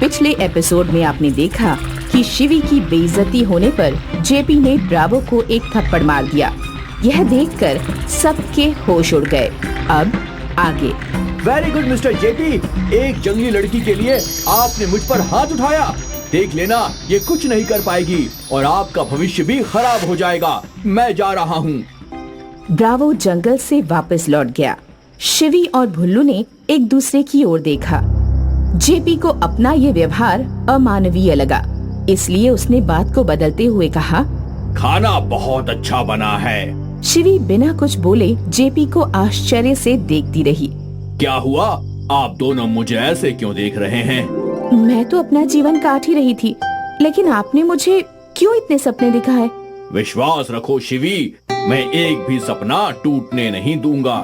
पिछले एपिसोड में आपने देखा कि शिवी की बेइज्जती होने पर जेपी ने ब्रावो को एक थप्पड़ मार दिया। यह देखकर सबके होश उड़ गए। अब आगे। वेरी गुड मिस्टर जेपी, एक जंगली लड़की के लिए आपने मुझ पर हाथ उठाया। देख लेना, ये कुछ नहीं कर पाएगी और आपका भविष्य भी खराब हो जाएगा। मैं जा रहा हूँ। ब्रावो जंगल से वापस लौट गया। शिवी और भुल्लू ने एक दूसरे की ओर देखा। जेपी को अपना ये व्यवहार अमानवीय लगा, इसलिए उसने बात को बदलते हुए कहा, खाना बहुत अच्छा बना है। शिवी बिना कुछ बोले जेपी को आश्चर्य से देखती रही। क्या हुआ? आप दोनों मुझे ऐसे क्यों देख रहे हैं? मैं तो अपना जीवन काट ही रही थी, लेकिन आपने मुझे क्यों इतने सपने दिखाए? विश्वास रखो शिवी, मैं एक भी सपना टूटने नहीं दूंगा।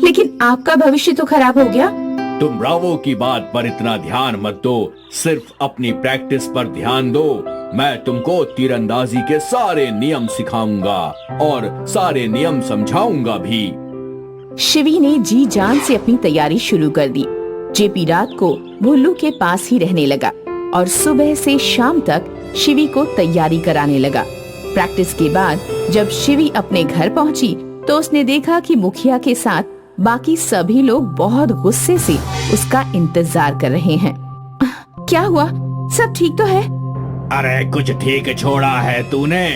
लेकिन आपका भविष्य तो खराब हो गया। तुम ब्रावो की बात पर इतना ध्यान मत दो, सिर्फ अपनी प्रैक्टिस पर ध्यान दो। मैं तुमको तीरंदाजी के सारे नियम सिखाऊंगा और सारे नियम समझाऊंगा भी। शिवी ने जी जान से अपनी तैयारी शुरू कर दी। जेपी रात को भुल्लू के पास ही रहने लगा और सुबह से शाम तक शिवी को तैयारी कराने लगा। प्रैक्टिस के बाद जब शिवी अपने घर पहुंची तो उसने देखा कि मुखिया के साथ बाकी सभी लोग बहुत गुस्से से उसका इंतजार कर रहे हैं। क्या हुआ? सब ठीक तो है? अरे कुछ ठीक छोड़ा है तूने?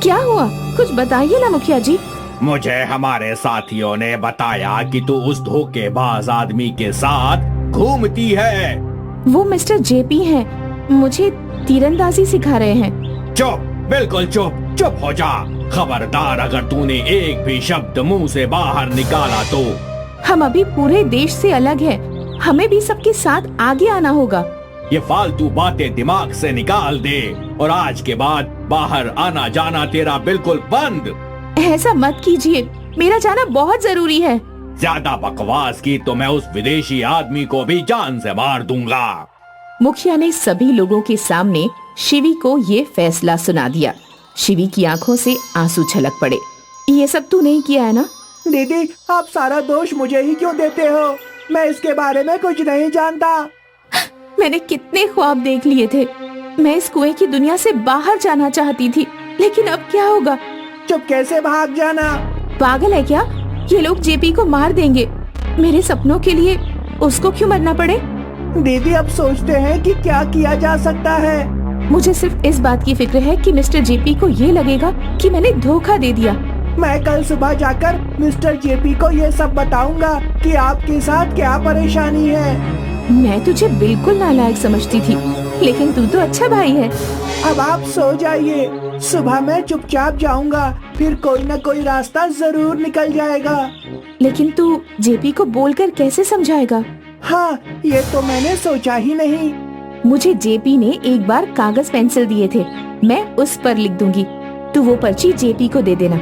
क्या हुआ? कुछ बताइए ना मुखिया जी। मुझे हमारे साथियों ने बताया कि तू उस धोखेबाज आदमी के साथ घूमती है। वो मिस्टर जेपी हैं, मुझे तीरंदाजी सिखा रहे हैं। चुप, बिल्कुल चुप, चुप हो जा। खबरदार अगर तूने एक भी शब्द मुंह से बाहर निकाला तो। हम अभी पूरे देश से अलग हैं, हमें भी सबके साथ आगे आना होगा। ये फालतू बातें दिमाग से निकाल दे और आज के बाद बाहर आना जाना तेरा बिल्कुल बंद। ऐसा मत कीजिए, मेरा जाना बहुत जरूरी है। ज्यादा बकवास की तो मैं उस विदेशी आदमी को भी जान से मार दूंगा। मुखिया ने सभी लोगों के सामने शिवी को ये फैसला सुना दिया। शिवी की आंखों से आंसू छलक पड़े। ये सब तू नहीं किया है ना? दीदी, आप सारा दोष मुझे ही क्यों देते हो? मैं इसके बारे में कुछ नहीं जानता। मैंने कितने ख्वाब देख लिए थे। मैं इस कुएं की दुनिया से बाहर जाना चाहती थी, लेकिन अब क्या होगा? चुप कैसे भाग जाना? पागल है क्या? ये लोग जेपी को मार देंगे। मेरे सपनों के लिए उसको क्यों मरना पड़े? दीदी, अब सोचते हैं कि क्या किया जा सकता है। मुझे सिर्फ इस बात की फिक्र है कि मिस्टर जेपी को ये लगेगा कि मैंने धोखा दे दिया। मैं कल सुबह जाकर मिस्टर जेपी को ये सब बताऊंगा कि आपके साथ क्या परेशानी है। मैं तुझे बिल्कुल नालायक समझती थी, लेकिन तू तो अच्छा भाई है। अब आप सो जाइए, सुबह मैं चुपचाप जाऊंगा, फिर कोई न कोई रास्ता जरूर निकल जाएगा। लेकिन तू जेपी को बोलकर कैसे समझाएगा? हाँ, ये तो मैंने सोचा ही नहीं। मुझे जेपी ने एक बार कागज पेंसिल दिए थे, मैं उस पर लिख दूंगी। तू वो पर्ची जेपी को दे देना।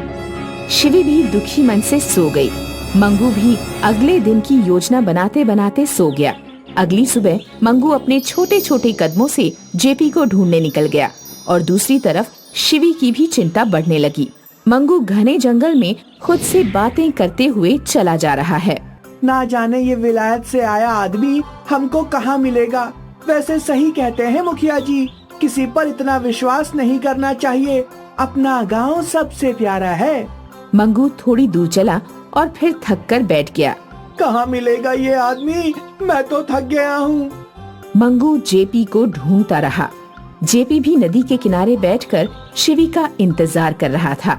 शिवी भी दुखी मन से सो गई। मंगू भी अगले दिन की योजना बनाते बनाते सो गया। अगली सुबह मंगू अपने छोटे छोटे कदमों से जेपी को ढूंढने निकल गया और दूसरी तरफ शिवी की भी चिंता बढ़ने लगी। मंगू घने जंगल में खुद से बातें करते हुए चला जा रहा है। ना जाने ये विलायत से आया आदमी हमको कहाँ मिलेगा। वैसे सही कहते हैं मुखिया जी, किसी पर इतना विश्वास नहीं करना चाहिए। अपना गांव सबसे प्यारा है। मंगू थोड़ी दूर चला और फिर थक कर बैठ गया। कहाँ मिलेगा ये आदमी? मैं तो थक गया हूँ। मंगू जेपी को ढूंढता रहा। जेपी भी नदी के किनारे बैठकर शिवी का इंतजार कर रहा था।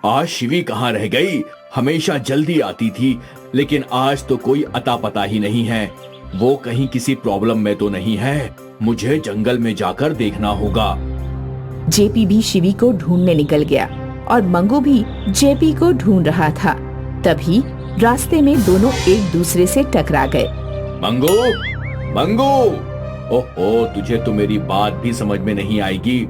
आज शिवी कहाँ रह गई? हमेशा जल्दी आती थी, लेकिन आज तो कोई अता पता ही नहीं है। वो कहीं किसी प्रॉब्लम में तो नहीं है। मुझे जंगल में जाकर देखना होगा। जेपी भी शिवी को ढूंढने निकल गया और मंगू भी जेपी को ढूंढ रहा था। तभी रास्ते में दोनों एक दूसरे से टकरा गए। मंगू, मंगू, ओहो, तुझे तो मेरी बात भी समझ में नहीं आएगी।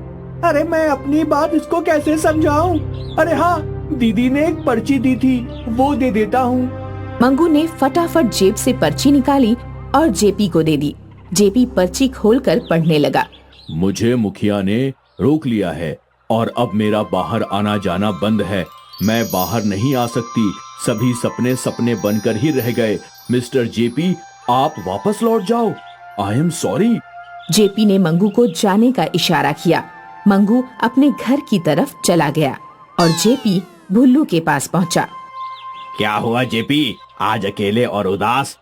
अरे मैं अपनी बात इसको कैसे समझाऊं? अरे हाँ, दीदी ने एक पर्ची दी थी, वो दे देता हूँ। मंगू ने फटाफट जेब से पर्ची निकाली और जेपी को दे दी। जेपी पर्ची खोलकर पढ़ने लगा। मुझे मुखिया ने रोक लिया है और अब मेरा बाहर आना जाना बंद है। मैं बाहर नहीं आ सकती। सभी सपने सपने बनकर ही रह गए। मिस्टर जेपी, आप वापस लौट जाओ। I am sorry. जेपी ने मंगू को जाने का इशारा किया। मंगू अपने घर की तरफ चला गया और जेपी भुल्लू के पास पहुंचा। क्या हुआ जेपी, आज अकेले और उदास?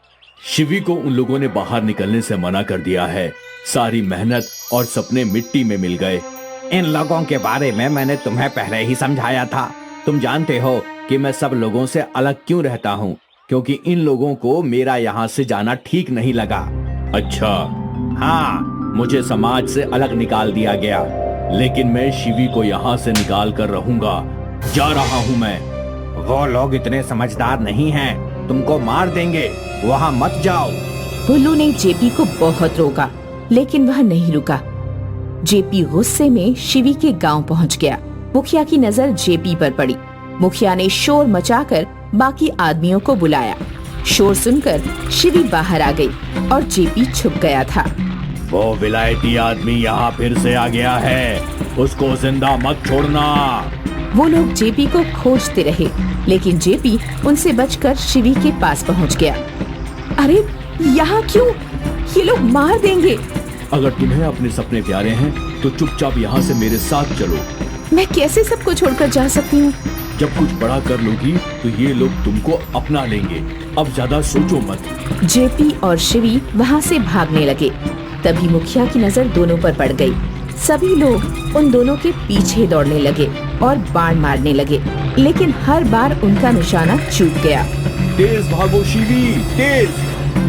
शिवी को उन लोगों ने बाहर निकलने से मना कर दिया है। सारी मेहनत और सपने मिट्टी में मिल गए। इन लोगों के बारे में मैंने तुम्हें पहले ही समझाया था। तुम जानते हो कि मैं सब लोगों से अलग क्यों रहता हूँ, क्योंकि इन लोगों को मेरा यहाँ से जाना ठीक नहीं लगा। अच्छा? हाँ, मुझे समाज से अलग निकाल दिया गया, लेकिन मैं शिवी को यहाँ से निकाल कर रहूंगा। जा रहा हूँ मैं। वो लोग इतने समझदार नहीं हैं, तुमको मार देंगे, वहाँ मत जाओ। भुल्लू ने जेपी को बहुत रोका, लेकिन वह नहीं रुका। जेपी गुस्से में शिवी के गांव पहुंच गया। मुखिया की नजर जेपी पर पड़ी। मुखिया ने शोर मचाकर बाकी आदमियों को बुलाया। शोर सुनकर शिवी बाहर आ गई और जेपी छुप गया था। वो विलायती आदमी यहाँ फिर से आ गया है, उसको जिंदा मत छोड़ना। वो लोग जेपी को खोजते रहे, लेकिन जेपी उनसे बचकर शिवी के पास पहुंच गया। अरे यहाँ क्यों? ये लोग मार देंगे। अगर तुम्हें अपने सपने प्यारे हैं तो चुपचाप यहाँ से मेरे साथ चलो। मैं कैसे सबको छोड़कर जा सकती हूँ? जब कुछ बड़ा कर लोगी तो ये लोग तुमको अपना लेंगे। अब ज्यादा सोचो मत। जेपी और शिवी वहाँ से भागने लगे। तभी मुखिया की नजर दोनों पर पड़ गई। सभी लोग उन दोनों के पीछे दौड़ने लगे और बाण मारने लगे, लेकिन हर बार उनका निशाना चूक गया। तेज भागो शिवी, तेज!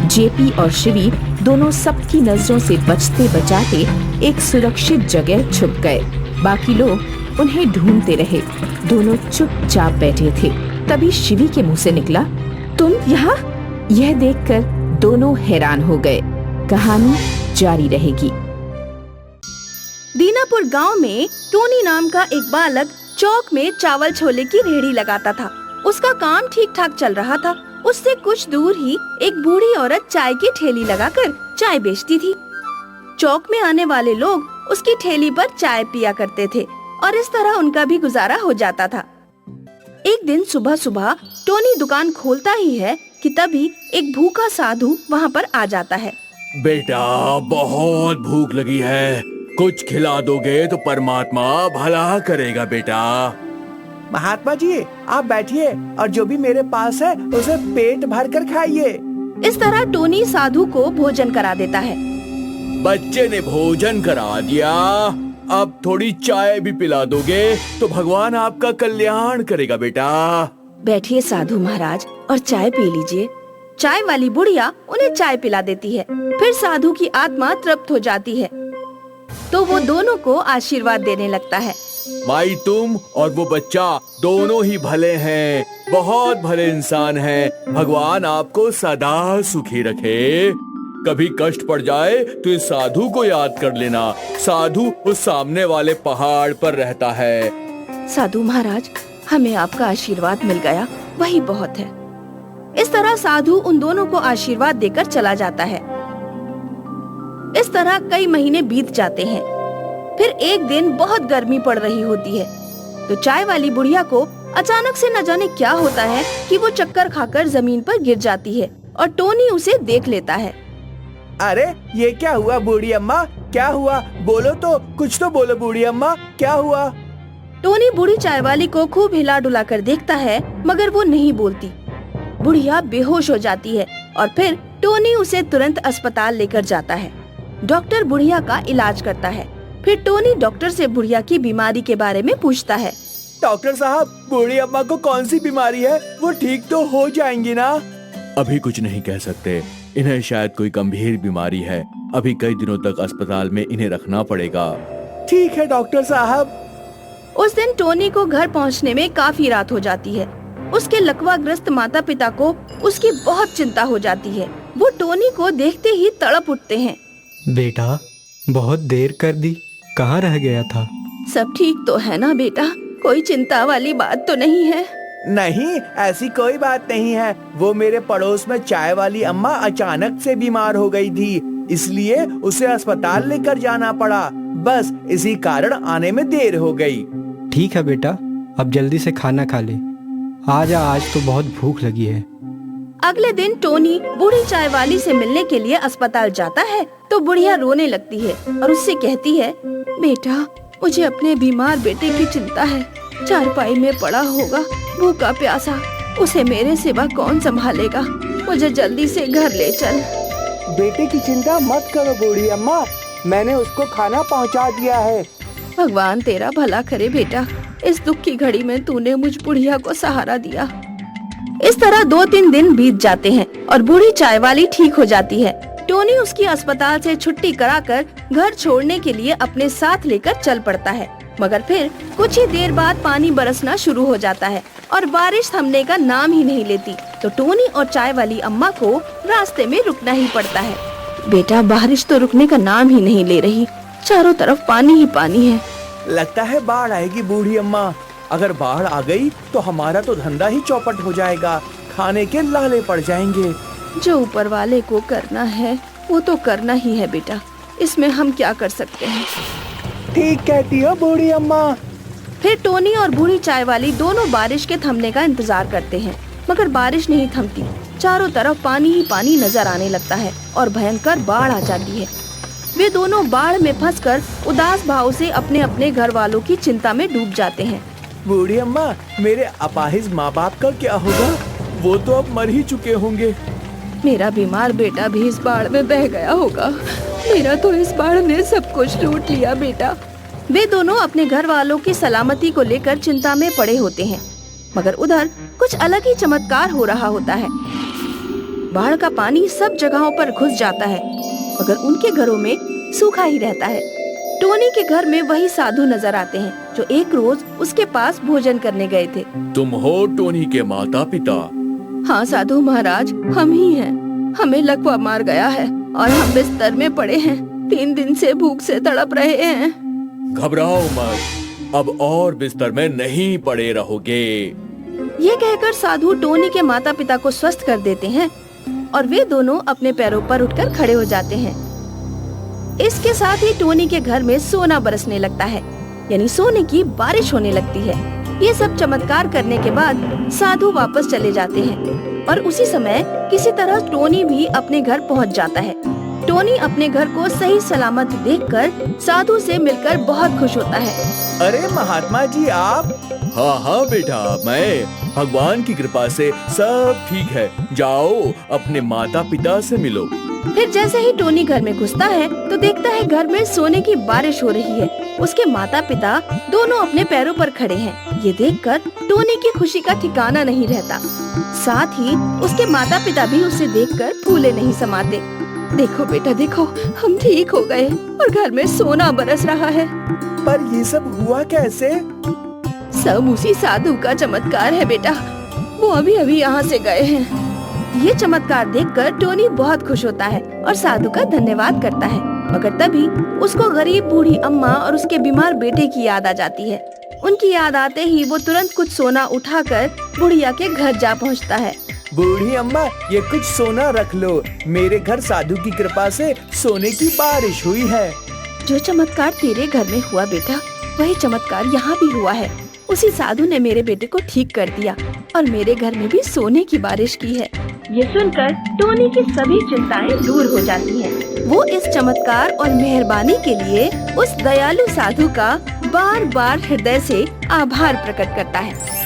जेपी और शिवी दोनों सबकी नजरों से बचते बचाते एक सुरक्षित जगह छुप गए। बाकी लोग उन्हें ढूंढते रहे। दोनों चुपचाप बैठे थे। तभी शिवी के मुंह से निकला, तुम यहाँ? यह देखकर दोनों हैरान हो गए। कहानी जारी रहेगी। दीनापुर गांव में टोनी नाम का एक बालक चौक में चावल छोले की रेहड़ी लगाता था। उसका काम ठीक ठाक चल रहा था। उससे कुछ दूर ही एक बूढ़ी औरत चाय की ठेली लगाकर चाय बेचती थी। चौक में आने वाले लोग उसकी ठेली पर चाय पिया करते थे और इस तरह उनका भी गुजारा हो जाता था। एक दिन सुबह सुबह टोनी दुकान खोलता ही है कि तभी एक भूखा साधु वहाँ पर आ जाता है। बेटा, बहुत भूख लगी है, कुछ खिला दोगे तो परमात्मा भला करेगा बेटा। महात्मा जी, आप बैठिए और जो भी मेरे पास है उसे पेट भर कर खाइए। इस तरह टोनी साधु को भोजन करा देता है। बच्चे ने भोजन करा दिया, अब थोड़ी चाय भी पिला दोगे तो भगवान आपका कल्याण करेगा बेटा। बैठिए साधु महाराज और चाय पी लीजिए। चाय वाली बुढ़िया उन्हें चाय पिला देती है। फिर साधु की आत्मा तृप्त हो जाती है तो वो दोनों को आशीर्वाद देने लगता है। माई, तुम और वो बच्चा दोनों ही भले हैं, बहुत भले इंसान हैं। भगवान आपको सदा सुखी रखे। कभी कष्ट पड़ जाए तो इस साधु को याद कर लेना। साधु उस सामने वाले पहाड़ पर रहता है। साधु महाराज, हमें आपका आशीर्वाद मिल गया, वही बहुत है। इस तरह साधु उन दोनों को आशीर्वाद देकर चला जाता है। इस तरह कई महीने बीत जाते हैं। फिर एक दिन बहुत गर्मी पड़ रही होती है तो चाय वाली बुढ़िया को अचानक से न जाने क्या होता है कि वो चक्कर खाकर जमीन पर गिर जाती है और टोनी उसे देख लेता है। अरे ये क्या हुआ बूढ़ी अम्मा? क्या हुआ? बोलो तो, कुछ तो बोलो बूढ़ी अम्मा, क्या हुआ? टोनी बूढ़ी चाय वाली को खूब हिला डुला कर देखता है, मगर वो नहीं बोलती। बुढ़िया बेहोश हो जाती है और फिर टोनी उसे तुरंत अस्पताल लेकर जाता है। डॉक्टर बुढ़िया का इलाज करता है। फिर टोनी डॉक्टर से बुढ़िया की बीमारी के बारे में पूछता है। डॉक्टर साहब, बूढ़ी अम्मा को कौन सी बीमारी है? वो ठीक तो हो जाएंगी ना? अभी कुछ नहीं कह सकते, इन्हें शायद कोई गंभीर बीमारी है। अभी कई दिनों तक अस्पताल में इन्हें रखना पड़ेगा। ठीक है डॉक्टर साहब। उस दिन टोनी को घर पहुंचने में काफी रात हो जाती है। उसके लकवाग्रस्त माता पिता को उसकी बहुत चिंता हो जाती है। वो टोनी को देखते ही तड़प उठते हैं। बेटा, बहुत देर कर दी, कहाँ रह गया था? सब ठीक तो है ना बेटा? कोई चिंता वाली बात तो नहीं है? नहीं, ऐसी कोई बात नहीं है। वो मेरे पड़ोस में चाय वाली अम्मा अचानक से बीमार हो गई थी, इसलिए उसे अस्पताल लेकर जाना पड़ा। बस इसी कारण आने में देर हो गई। ठीक है बेटा, अब जल्दी से खाना खा ले। आजा, आज तो बहुत भूख लगी है। अगले दिन टोनी बूढ़ी चाय वाली से मिलने के लिए अस्पताल जाता है तो बुढ़िया रोने लगती है और उससे कहती है, बेटा मुझे अपने बीमार बेटे की चिंता है। चारपाई में पड़ा होगा, भूखा प्यासा, उसे मेरे सिवा कौन संभालेगा। मुझे जल्दी से घर ले चल। बेटे की चिंता मत करो बूढ़ी अम्मा, मैंने उसको खाना पहुंचा दिया है। भगवान तेरा भला करे बेटा, इस दुख की घड़ी में तूने मुझ बुढ़िया को सहारा दिया। इस तरह 2-3 दिन बीत जाते हैं और बूढ़ी चाय वाली ठीक हो जाती है। टोनी उसकी अस्पताल से छुट्टी कराकर घर छोड़ने के लिए अपने साथ लेकर चल पड़ता है, मगर फिर कुछ ही देर बाद पानी बरसना शुरू हो जाता है और बारिश थमने का नाम ही नहीं लेती। तो टोनी और चाय वाली अम्मा को रास्ते में रुकना ही पड़ता है। बेटा बारिश तो रुकने का नाम ही नहीं ले रही, चारों तरफ पानी ही पानी है। लगता है बाढ़ आएगी बूढ़ी अम्मा। अगर बाढ़ आ गई तो हमारा तो धंधा ही चौपट हो जाएगा, खाने के लाले पड़ जाएंगे। जो ऊपर वाले को करना है वो तो करना ही है बेटा, इसमें हम क्या कर सकते हैं। ठीक कहती हो बूढ़ी अम्मा। फिर टोनी और बूढ़ी चाय वाली दोनों बारिश के थमने का इंतजार करते हैं, मगर बारिश नहीं थमती। चारों तरफ पानी ही पानी नजर आने लगता है और भयंकर बाढ़ आ जाती है। वे दोनों बाढ़ में फंसकर उदास भाव से अपने अपने घर वालों की चिंता में डूब जाते हैं। बूढ़ी अम्मा, मेरे अपाहिज माँ बाप का क्या होगा? वो तो अब मर ही चुके होंगे। मेरा बीमार बेटा भी इस बाढ़ में बह गया होगा। मेरा तो इस बाढ़ ने सब कुछ लूट लिया बेटा। वे दोनों अपने घर वालों की सलामती को लेकर चिंता में पड़े होते हैं, मगर उधर कुछ अलग ही चमत्कार हो रहा होता है। बाढ़ का पानी सब जगहों पर घुस जाता है, मगर उनके घरों में सूखा ही रहता है। टोनी के घर में वही साधु नजर आते हैं जो एक रोज उसके पास भोजन करने गए थे। तुम हो टोनी के माता पिता? हाँ साधु महाराज, हम ही हैं। हमें लकवा मार गया है और हम बिस्तर में पड़े हैं। 3 दिन से भूख से तड़प रहे हैं। घबराओ मत, अब और बिस्तर में नहीं पड़े रहोगे। ये कहकर साधु टोनी के माता पिता को स्वस्थ कर देते हैं और वे दोनों अपने पैरों पर उठकर खड़े हो जाते हैं। इसके साथ ही टोनी के घर में सोना बरसने लगता है, यानी सोने की बारिश होने लगती है। ये सब चमत्कार करने के बाद साधु वापस चले जाते हैं और उसी समय किसी तरह टोनी भी अपने घर पहुंच जाता है। टोनी अपने घर को सही सलामत देखकर साधु से मिलकर बहुत खुश होता है। अरे महात्मा जी आप? हाँ हाँ बेटा, मैं भगवान की कृपा से सब ठीक है। जाओ अपने माता पिता से मिलो। फिर जैसे ही टोनी घर में घुसता है तो देखता है घर में सोने की बारिश हो रही है। उसके माता पिता दोनों अपने पैरों पर खड़े हैं। ये देखकर टोनी की खुशी का ठिकाना नहीं रहता। साथ ही उसके माता पिता भी उसे देखकर फूले नहीं समाते। देखो बेटा देखो, हम ठीक हो गए और घर में सोना बरस रहा है। पर ये सब हुआ कैसे? सब उसी साधु का चमत्कार है बेटा, वो अभी अभी यहाँ से गए हैं। ये चमत्कार देखकर टोनी बहुत खुश होता है और साधु का धन्यवाद करता है, मगर तभी उसको गरीब बूढ़ी अम्मा और उसके बीमार बेटे की याद आ जाती है। उनकी याद आते ही वो तुरंत कुछ सोना उठाकर बुढ़िया के घर जा पहुँचता है। बूढ़ी अम्मा, ये कुछ सोना रख लो। मेरे घर साधु की कृपा से सोने की बारिश हुई है। जो चमत्कार तेरे घर में हुआ बेटा, वही चमत्कार यहाँ भी हुआ है। उसी साधु ने मेरे बेटे को ठीक कर दिया और मेरे घर में भी सोने की बारिश की है। ये सुनकर टोनी की सभी चिंताएं दूर हो जाती हैं। वो इस चमत्कार और मेहरबानी के लिए उस दयालु साधु का बार बार हृदय से आभार प्रकट करता है।